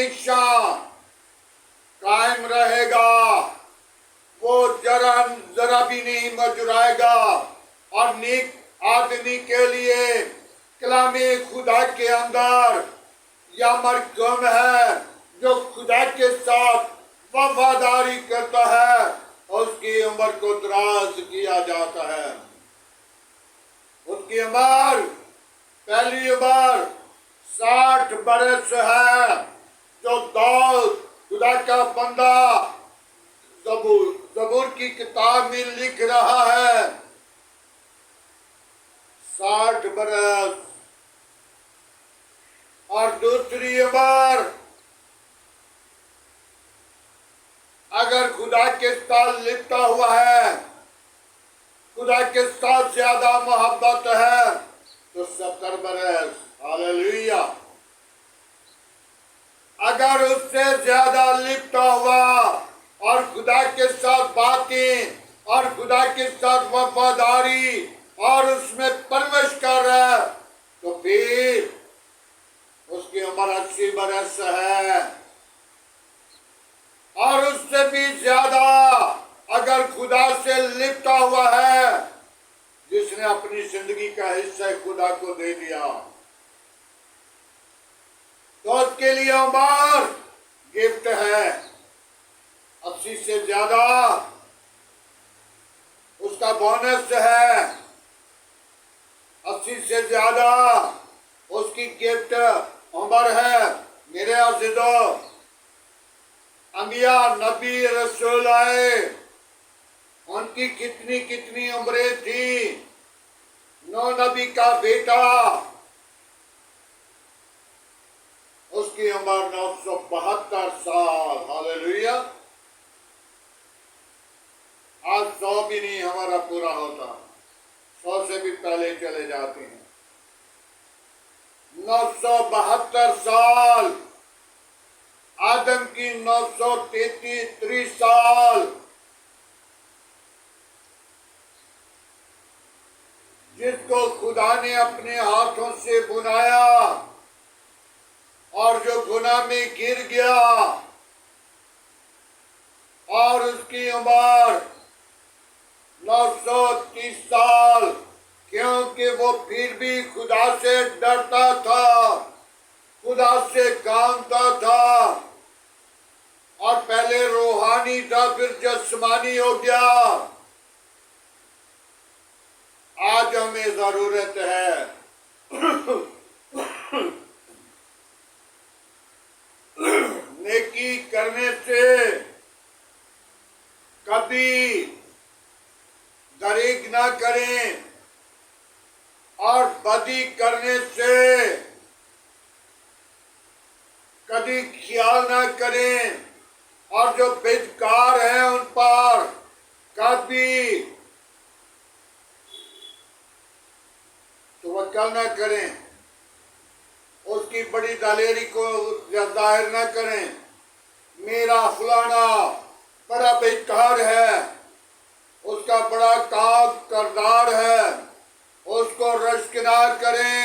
کی شان قائم رہے گا، وہ ذرا بھی نہیں مجرائے گا، اور نیک آدمی کے لیے کلام خدا کے اندر یا مرکم ہے جو خدا کے ساتھ وفاداری کرتا ہے، اس کی عمر کو دراز کیا جاتا ہے۔ اس کی عمر، پہلی عمر 60 برس ہے، جو داؤد خدا کا بندہ زبور کی کتاب میں لکھ رہا ہے۔ 60 برس۔ اور دوسری عمر، اگر خدا کے ساتھ لپٹا ہوا ہے، خدا کے ساتھ زیادہ محبت ہے، تو 70 برس۔ ہاللیلویہ۔ اگر اس سے زیادہ لپٹا ہوا اور خدا کے ساتھ باتیں اور خدا کے ساتھ وفاداری اور اس میں پرورش کر رہا ہے، تو پھر اس کی عمر 80 برس ہے۔ اور اس سے بھی زیادہ اگر خدا سے لپٹا ہوا ہے، جس نے اپنی زندگی کا حصہ خدا کو دے دیا، تو اس کے لیے عمر گفٹ ہے۔ 80 سے زیادہ اس کا بونس ہے، 80 سے زیادہ اس کی گفٹ عمر ہے۔ میرے عزیزو، انبیاء، نبی، رسول آئے، ان کی کتنی عمریں تھی۔ نو نبی کا بیٹا، اس کی عمر 972 سال۔ ہاللیلویہ۔ آج 100 بھی نہیں ہمارا پورا ہوتا، 100 سے بھی پہلے چلے جاتے ہیں۔ 972 سال۔ آدم کی 933 سال۔ جس کو خدا نے اپنے ہاتھوں سے بنایا اور جو گناہ میں گر گیا، اور اس کی عمر 930 سال، کیونکہ وہ پھر بھی خدا سے ڈرتا تھا، خدا سے کامتا تھا، اور پہلے روحانی تھا پھر جسمانی ہو گیا۔ آج ہمیں ضرورت ہے نیکی کرنے سے کبھی دریغ نہ کریں، اور بدی کرنے سے کبھی خیال نہ کریں، اور جو بدکار ہیں ان پر کبھی توکل نہ کریں، اس کی بڑی دلیری کو ظاہر نہ کریں۔ میرا فلانا بڑا بدکار ہے، اس کا بڑا کام کردار ہے، اس کو رشک نہ کریں،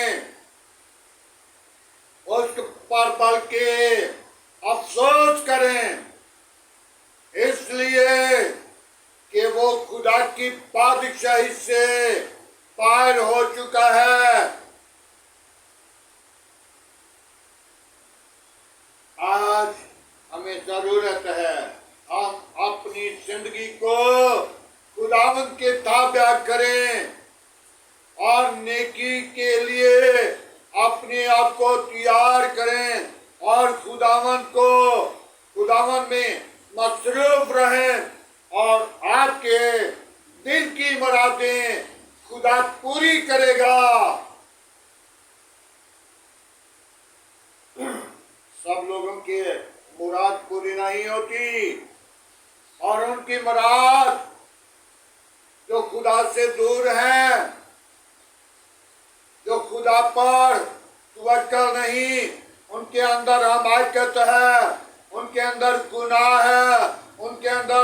اس پر بلکہ افسوس کریں، اس لیے کہ وہ خدا کی بادشاہی سے باہر ہو چکا ہے۔ آج ہمیں ضرورت ہے ہم اپنی زندگی کو خداوند کے تابع کریں، اور نیکی کے لیے اپنے آپ کو تیار کریں، اور خداوند میں مصروف رہیں، اور آپ کے دل کی مرادیں خدا پوری کرے گا۔ سب لوگوں کی مراد پوری نہیں ہوتی، اور ان کی مراد جو خدا سے دور ہیں، جو خدا پر توکل نہیں، ان کے اندر حماقت ہے، ان کے اندر گناہ ہے، ان کے اندر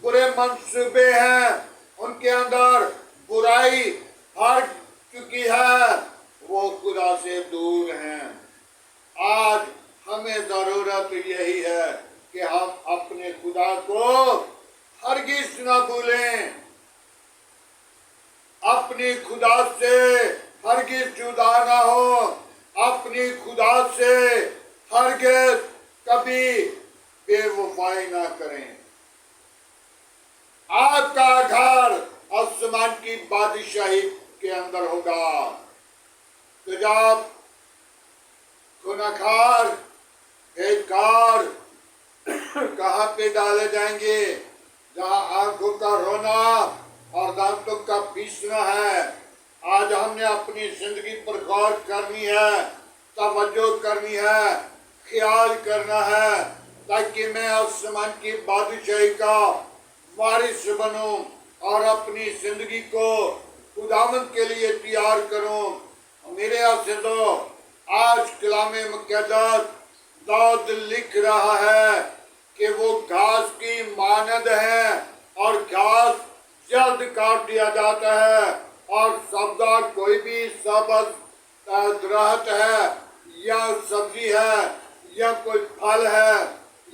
برے منصوبے ہیں، ان کے اندر برائی بھر چکی ہے، وہ خدا سے دور ہیں۔ آج ہمیں ضرورت یہی ہے کہ ہم اپنے خدا کو ہرگز نہ بھولیں، اپنی خدا سے ہرگز جدا نہ ہو، اپنی خدا سے ہرگز کبھی بے وفائی نہ کریں۔ آپ کا گھر آسمان کی بادشاہی کے اندر ہوگا، تو جب گنہگار بیکار کہاں پہ ڈالے جائیں گے؟ جہاں آنکھوں کا رونا اور دانتوں کا پیسنا ہے۔ آج ہم نے اپنی زندگی پر غور کرنی ہے، توجہ کرنی ہے، خیال کرنا ہے، تاکہ میں آسمان کی بادشاہی کا وارث بنوں اور اپنی زندگی کو خداوند کے لیے تیار کروں۔ میرے عزیزو، آج کلام مقدس داؤد لکھ رہا ہے کہ وہ گھاس کی مانند ہے اور گھاس جلد کاٹ دیا جاتا ہے، اور سبزہ کوئی بھی سبز درخت ہے یا سبزی ہے یا کوئی پھل ہے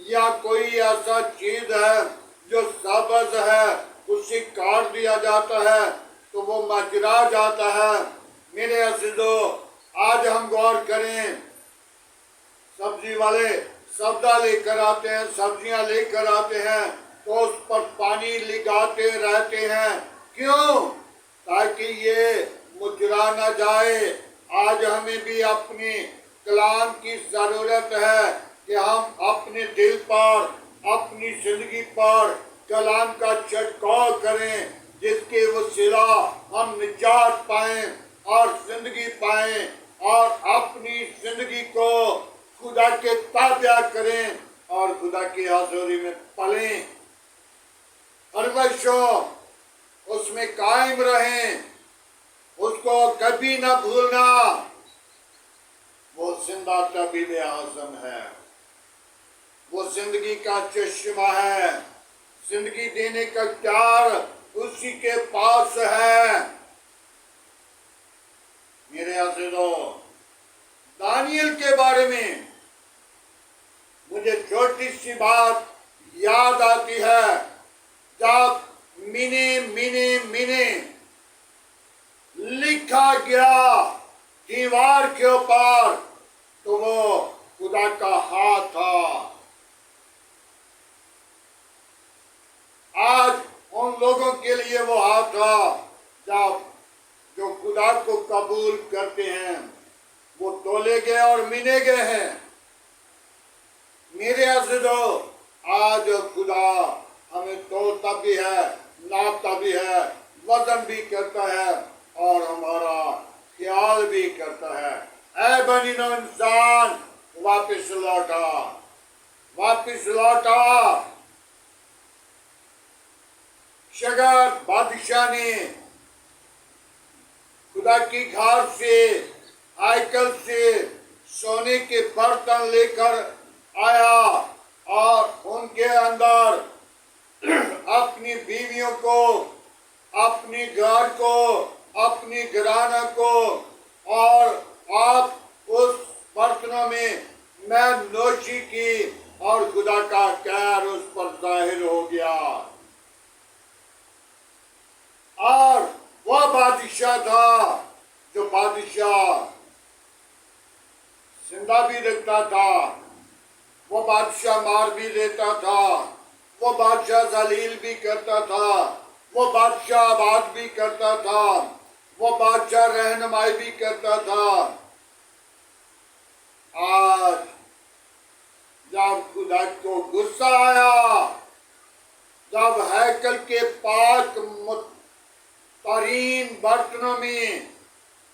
یا کوئی ایسا چیز ہے جو سبز ہے، اسے کاٹ دیا جاتا ہے تو وہ مجرا جاتا ہے۔ میرے عزیزو، آج ہم غور کریں، سبزی والے سبزہ لے کر آتے ہیں، سبزیاں لے کر آتے ہیں تو اس پر پانی لگاتے رہتے ہیں، کیوں؟ تاکہ یہ مجرا نہ جائے۔ آج ہمیں بھی اپنی کلام کی ضرورت ہے کہ ہم اپنے دل پر، اپنی زندگی پر کلام کا چھڑکاؤ کریں، جس کے وسیلہ ہم نجات پائیں اور زندگی پائیں اور اپنی زندگی کو خدا کے تابع کریں اور خدا کی حضوری میں پلیں، پرورش ہو، اس میں قائم رہیں، اس کو کبھی نہ بھولنا۔ وہ زندہ طبیب اعظم ہے، وہ زندگی کا چشمہ ہے، زندگی دینے کا اختیار اسی کے پاس ہے۔ میرے عزیزو، دانیل کے بارے میں مجھے چھوٹی سی بات یاد آتی ہے، جب منے لکھا گیا دیوار کے اوپر تو وہ خدا کا ہاتھ تھا۔ آج ان لوگوں کے لیے وہ ہاتھ تھا جو خدا کو قبول کرتے ہیں، وہ تولے گئے اور منے گئے ہیں۔ میرے عزیزو، آج خدا ہمیں تولتا بھی ہے، ناپتا بھی ہے، وزن بھی کرتا ہے اور ہمارا خیال بھی کرتا ہے۔ اے بنی نوع انسان، واپس لوٹا، واپس لوٹا۔ شگر بادشاہ نے خدا کی گھر سے، ہائیکل سے سونے کے برتن لے کر آیا اور ان کے اندر اپنی بیویوں کو، اپنی گھر کو، اپنی گھرانہ کو، اور آپ اس برتنوں میں نوشی کی اور خدا کا قہر اس پر ظاہر ہو گیا۔ اور وہ بادشاہ تھا جو بادشاہ زندہ بھی رکھتا تھا، وہ بادشاہ مار بھی دیتا تھا، وہ بادشاہ ذلیل بھی کرتا تھا، وہ بادشاہ آباد بھی کرتا تھا، وہ بادشاہ رہنمائی بھی کرتا تھا۔ آج جب خدا کو غصہ آیا، جب ہیکل کے پاک ترین برتنوں میں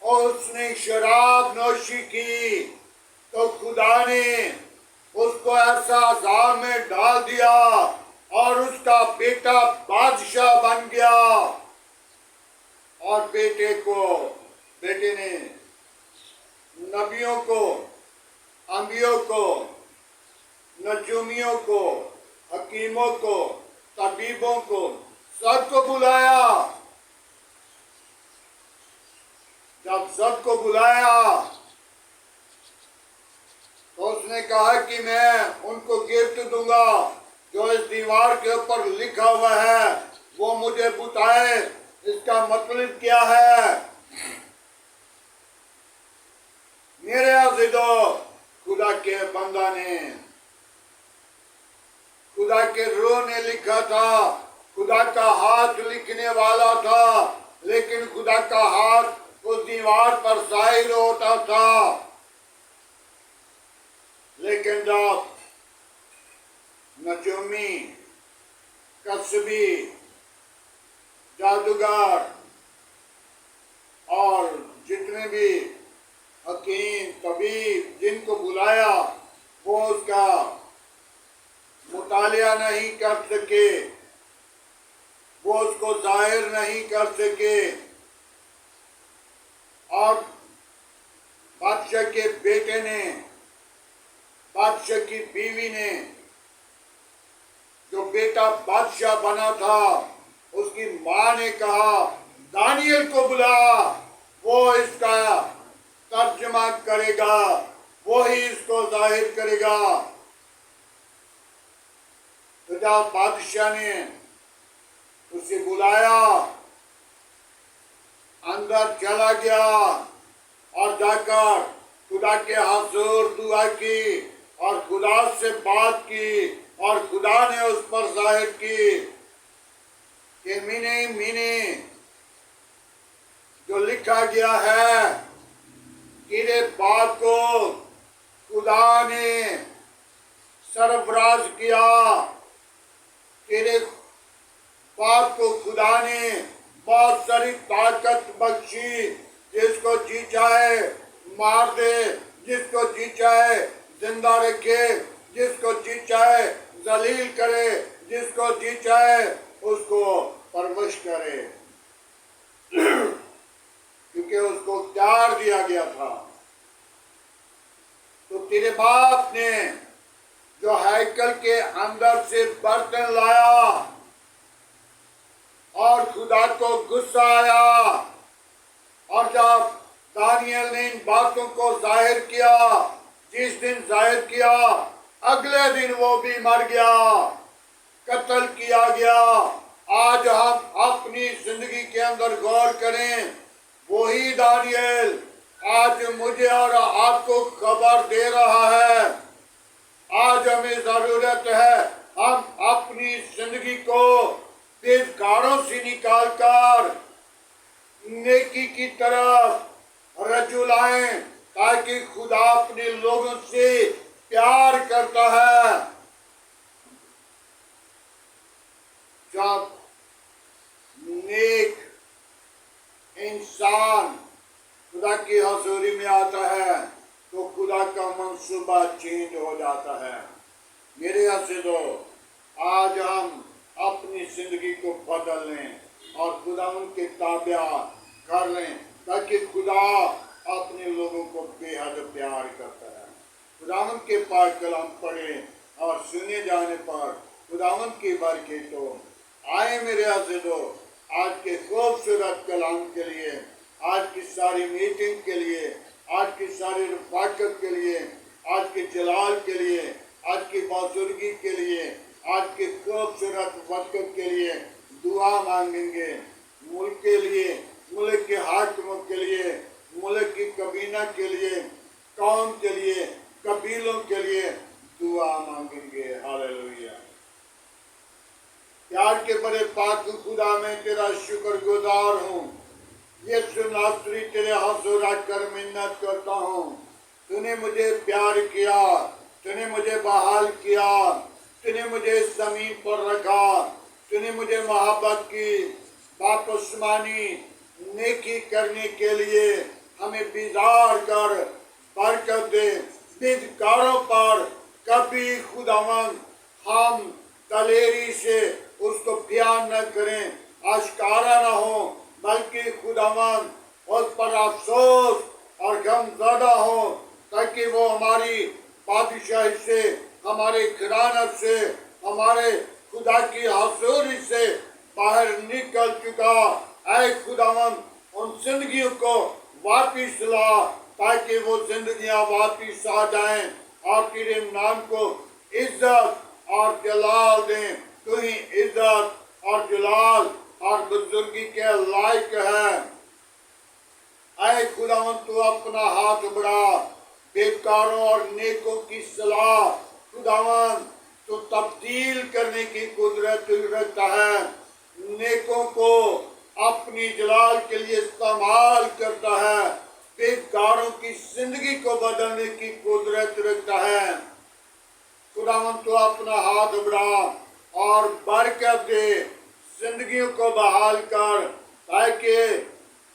اس نے شراب نوشی کی، تو خدا نے اس کو ایسا عذاب میں ڈال دیا اور اس کا بیٹا بادشاہ بن گیا۔ اور بیٹے نے نبیوں کو، انبیوں کو، نجومیوں کو، حکیموں کو، طبیبوں کو، سب کو بلایا۔ جب سب کو بلایا تو اس نے کہا کہ میں ان کو گفٹ دوں گا، جو اس دیوار کے اوپر لکھا ہوا ہے وہ مجھے بتائے اس کا مطلب کیا ہے۔ میرے عزیزو، خدا کے بندہ نے، خدا کے روح نے لکھا تھا، خدا کا ہاتھ لکھنے والا تھا، لیکن خدا کا ہاتھ اس دیوار پر ظاہر ہوتا تھا۔ لیکن جب نجومی، کسبی، جادوگر اور جتنے بھی حکیم، طبیب جن کو بلایا، وہ اس کا مطالعہ نہیں کر سکے، وہ اس کو ظاہر نہیں کر سکے، اور بادشاہ کے بیٹے نے، بادشاہ کی بیوی نے، جو بیٹا بادشاہ بنا تھا، اس کی ماں نے کہا دانیل کو بلا، وہ اس کا ترجمہ کرے گا، وہی اس کو ظاہر کرے گا۔ تو جب بادشاہ نے اسے بلایا، اندر چلا گیا اور جا کر خدا کے حضور دعا کی اور خدا سے بات کی، اور خدا نے اس پر ظاہر کی کہ مینے جو لکھا گیا ہے، تیرے باپ کو خدا نے سرفراز کیا، تیرے باپ کو خدا نے بہت ساری طاقت بخشی، جس کو جی چاہے مار دے، جس کو جی چاہے زندہ رکھے، جس کو جی چاہے ذلیل کرے، جس کو جی چاہے اس کو پرورش کرے، کیونکہ اس کو اختیار دیا گیا تھا۔ تو تیرے باپ نے جو ہیکل کے اندر سے برتن لایا، اور خدا کو غصہ آیا، اور جب دانیل نے ان باتوں کو ظاہر کیا، جس دن ظاہر کیا اگلے دن وہ بھی مر گیا، قتل کیا گیا۔ آج ہم اپنی زندگی کے اندر غور کریں، وہی دانیل آج مجھے اور آپ کو خبر دے رہا ہے۔ آج ہمیں ضرورت ہے ہم اپنی زندگی کو بدکاروں سے نکال کر نیکی کی طرف رجوع لائیں، تاکہ خدا اپنے لوگوں سے پیار کرتا ہے۔ جب نیک انسان خدا کی حضوری میں آتا ہے تو خدا کا منصوبہ چینج ہو جاتا ہے۔ میرے عزیزو، آج ہم اپنی زندگی کو بدل لیں اور خدا ان کے تابع کر لیں، تاکہ خدا اپنے لوگوں کو بے حد پیار کرتا ہے۔ خداوند کے پاک کلام پڑھیں اور سنے جانے پر خداوند کی برکت ہو۔ آئے میرے عزیزو، آج کے خوبصورت کلام کے لیے، آج کی ساری میٹنگ کے لیے، آج کی ساری رفاقت کے لیے، آج کے جلال کے لیے، آج کی بزرگی کے لیے، آج کے خوبصورت وقت کے لیے دعا مانگیں گے۔ ملک کے لیے، ملک کے حاکموں کے لیے، ملک کی کابینہ کے لیے، قوم کے لیے، قبیلوں کے لیے دعا مانگیں گے۔ ہاللیلویہ۔ پیار کے بڑے پاک خدا، میں تیرا شکر گزار ہوں۔ یسوع ناصری تیرے حضور آ کر منت کرتا ہوں، تو نے مجھے پیار کیا، تو نے مجھے بحال کیا، تو نے مجھے اس زمین پر رکھا، تو نے مجھے محبت کی۔ واپس مانی نیکی کرنے کے لیے ہمیں بیدار کر برکت دے۔ بدکاروں پر کبھی خداوند ہم دلیری سے اس کو بیان نہ کریں، آشکارا نہ ہو، بلکہ خداوند اس پر افسوس اور غم زدہ ہو، تاکہ وہ ہماری بادشاہی سے، ہمارے گھرانہ سے، ہمارے خدا کی حضوری سے باہر نکل چکا۔ اے خداوند، ان زندگیوں کو واپس لا، تاکہ وہ زندگیاں واپس آ جائیں اور تیرے نام کو عزت اور جلال دیں۔ تو ہی عزت اور جلال اور بزرگی کے لائق ہے۔ اے خداوند تو اپنا ہاتھ بڑھا، بیکاروں اور نیکوں کی صلاح خداوند تو تبدیل کرنے کی قدرت رکھتا ہے، نیکوں کو اپنی جلال کے لیے استعمال کرتا ہے، بیکاروں کی زندگی کو بدلنے کی قدرت رکھتا ہے۔ خداوند تو اپنا ہاتھ بڑھا اور برکت دے، زندگیوں کو بحال کر تاکہ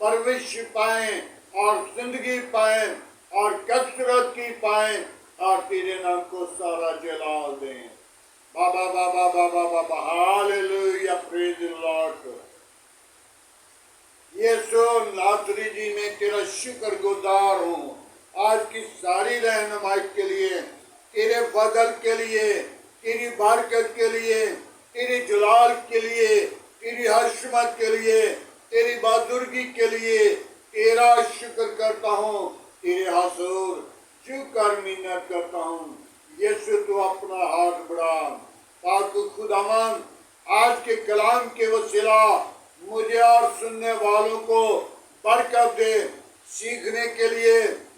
پرورش پائیں اور زندگی پائیں اور کثرت کی پائیں اور تیرے نام کو سارا جلال دیں۔ بابا بابا بابا بابا ہاللویا، پریز دی لارڈ۔ یسوع ناصری جی میں تیرا شکر گزار ہوں آج کی ساری رہنمائی کے لیے، تیرے فضل کے لیے، تیری برکت کے لیے، تیری جلال کے لیے، تیری حشمت کے لیے، تیری بزرگی کے لیے تیرا شکر کرتا ہوں، تیرے حضور جھک کر منت کرتا ہوں۔ یسوع تو اپنا ہاتھ بڑھا، پاک خداوند آج کے کلام کے وسیلہ مجھے اور سننے والوں کو برکت دے، سیکھنے کے لیے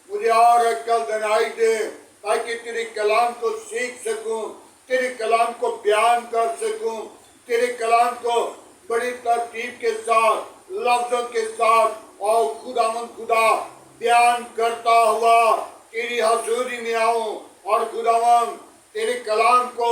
مجھے اور عقل دنائی دے تاکہ تیرے کلام کو سیکھ سکوں، تیرے کلام کو بیان کر سکوں، تیرے کلام کو بڑی ترتیب کے ساتھ، لفظوں کے ساتھ اور خداوند خدا بیان کرتا ہوا تیری حضوری میں آؤں اور خداوند تیرے کلام کو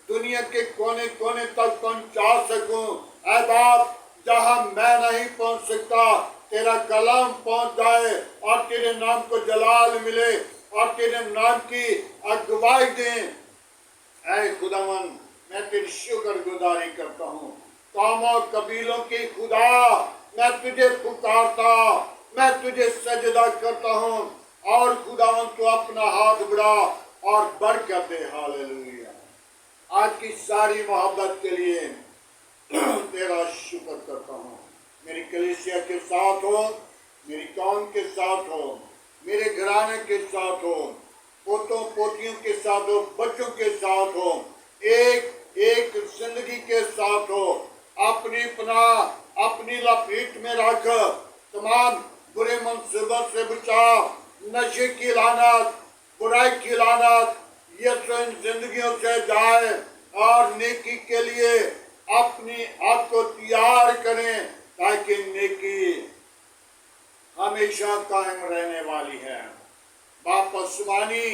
دنیا کے کونے کونے تک پہنچا سکوں۔ اے باپ، جہاں میں نہیں پہنچ سکتا تیرا کلام پہنچ جائے اور تیرے نام کو جلال ملے اور تیرے نام کی اگوائی دیں۔ اے خداوند میں تیری شکر گزاری کرتا ہوں، قوموں اور قبیلوں کی خدا میں تجھے پکارتا، میں تجھے سجدہ کرتا ہوں اور خداوند تو اپنا ہاتھ بڑھا اور برکت دے۔ ہاللویا۔ آج کی ساری محبت کے لیے تیرا شکر کرتا ہوں۔ میری کلیسیا کے ساتھ ہو، میری قوم کے ساتھ ہو، میرے گھرانے کے ساتھ ہو، پوتوں پوتیوں کے ساتھ ہو، بچوں کے ساتھ ہو، ایک ایک زندگی کے ساتھ ہو۔ اپنی پناہ اپنی لپیٹ میں رکھ، تمام برے منصوبوں سے بچا، نشے کی لعنت، برائی کی لعنت یسوع ان زندگیوں سے جائے اور نیکی کے لیے اپنی آپ کو تیار کریں تاکہ نیکی ہمیشہ قائم رہنے والی ہے۔ باپ آسمانی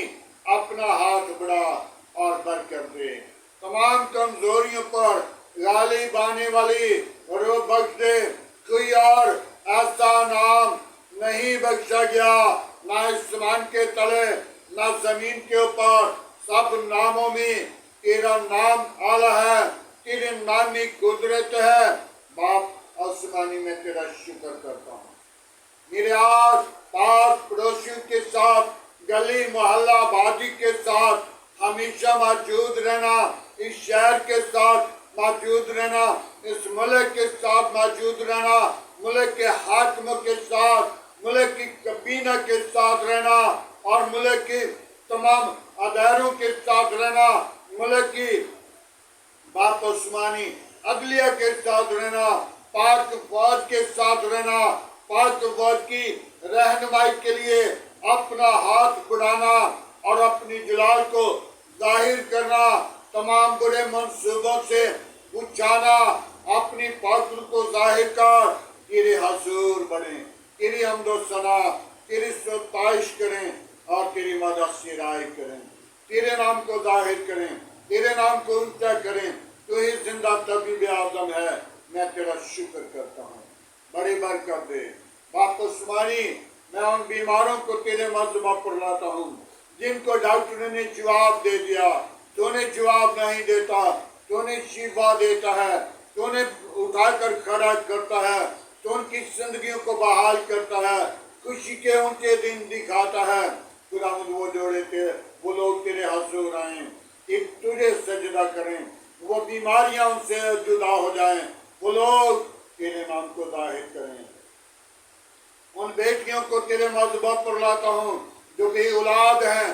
اپنا ہاتھ بڑھا اور برکت دے، تمام کمزوریوں پر غالب آنے والی روح بخش دے۔ کوئی اور ایسا نام نہیں بخشا گیا، نہ آسمان کے تلے نہ زمین کے اوپر، سب ناموں میں تیرا نام اعلیٰ ہے، تیرے نام میں قدرت ہے۔ باپ آسمانی میں تیرا شکر کرتا ہوں، میرے آس پاس پڑوسیوں کے ساتھ، گلی محلہ آبادی کے ساتھ ہمیشہ موجود رہنا، اس شہر کے ساتھ موجود رہنا، اس ملک کے ساتھ موجود رہنا، ملک کے حاکموں کے ساتھ، ملک کی کابینہ کے ساتھ رہنا اور ملک کی تمام اداروں کے ساتھ رہنا، ملک کی باپ عثمانی عدلیہ کے ساتھ رہنا، پاک فوج کے ساتھ رہنا، پاک فوج کی رہنمائی کے لیے اپنا ہاتھ بڑھانا اور اپنی جلال کو ظاہر کرنا، تمام برے منصوبوں سے بچانا، اپنی فضل کو ظاہر کر تیرے حضور بڑھیں، تیری حمد و ثنا، تیری ستائش کریں اور تیری مدد سرائی کریں، تیرے نام کو ظاہر کریں، تیرے نام کو اونچا کریں۔ تو ہی زندہ طبیب اعظم ہے، میں تیرا شکر کرتا ہوں، بڑی برکت دے۔ باپ عثمانی میں ان بیماروں کو تیرے مذبح پر لاتا ہوں جن کو ڈاکٹر نے جواب دے دیا، تو نے جواب نہیں دیتا، تو نے شفا دیتا ہے، تو نے اٹھا کر کھڑا کرتا ہے، تو ان کی زندگیوں کو بحال کرتا ہے، خوشی کے اونچے دن دکھاتا ہے۔ خداوند وہ جوڑے تھے، وہ لوگ تیرے حضور آئیں کہ تجھے سجدہ کریں، وہ بیماریاں ان سے جدا ہو جائیں، وہ لوگ تیرے نام کو ظاہر کریں۔ ان بیٹیوں کو تیرے مذبح پر لاتا ہوں جو بے اولاد ہیں،